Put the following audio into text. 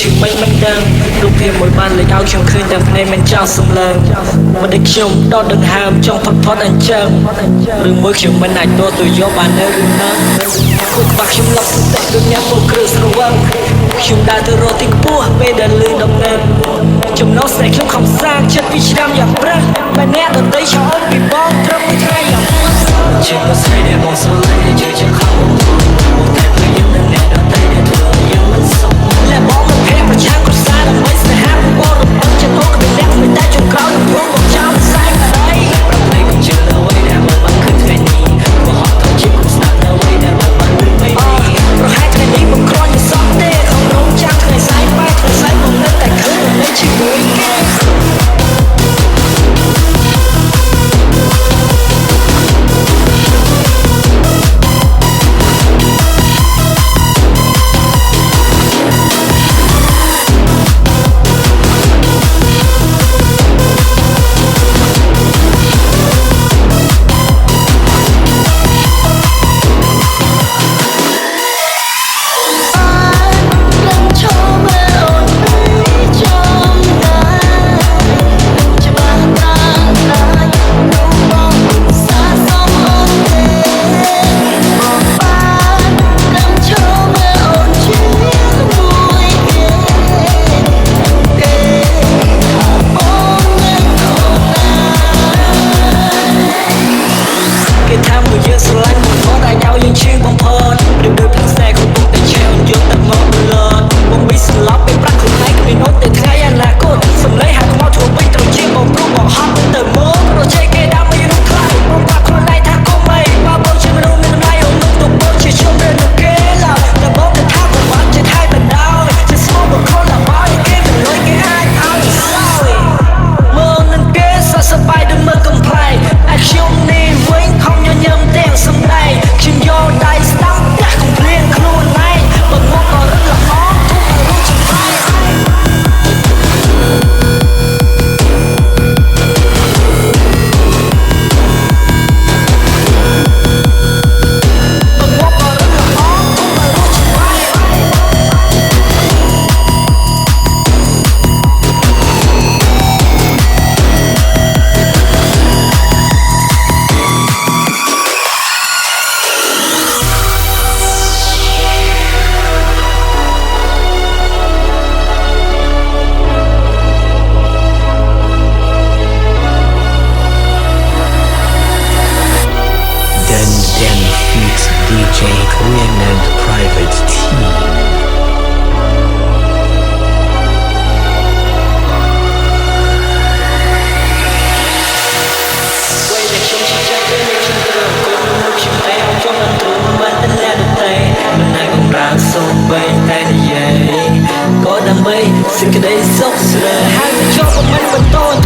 ជាមិនដឹងរូបភាពមួយបានលេចឲ្យខ្ញុំឃើញតែភ្នែកមិនចង់សម្លឹងមិនដែលខ្ញុំដកដង្ហើមចង់ផុតអញ្ចឹងឬមួយខ្ញុំមិនអាចដកទៅយកបាននៅឬណាគូក្បាក់ខ្ញុំឡប់សន្តិដូចអ្នកមកគ្រឿងស្រវឹងខ្ញុំដើរទៅរកទីខ្ពស់ពេលដែលលឺដំណឹងចំណុចស្នេហ៍ខ្ញុំខំសាងចិត្តពីឆ្នាំយ៉ាងប្រឹងមិនអ្នកដទៃឆោតពីបងត្រឹមពីថ្ងៃយ៉ាងជាមិនស្រីដែលបងស្រឡាញ់ដែលជឿជាខំមកតែពេលយើងនឹងអ្នកដទៃដែលធ្វើយើងមិនសុខและបងមិនភ័យប្រឆាំងគ្រួសារដើម្បីស្នេហាបងរំពឹងចិត្តអូនគ្មានអ្នកមិនតែចុងក្រោយនឹងព្រមបងចោលផ្សាយតែប្រភ្លេចកុំជឿអ្វីដែលបងបានឃើញថ្ងៃនេះក៏ហត់ទៅជាគុំស្ដាប់អ្វីដែលបងបានឮពេលនេះប្រហែលថ្ងៃនេះបងគ្រាន់តែសោះទេក្នុងរោងចាំថ្ងៃស្អែកបែរថ្ងៃស្អែកបងនៅតែឃើញនៅជាមួយគេDJ Quinn and Private Team. Có đam mê, xin cái đấy dốc sửa hai cho của mình vẫn tôi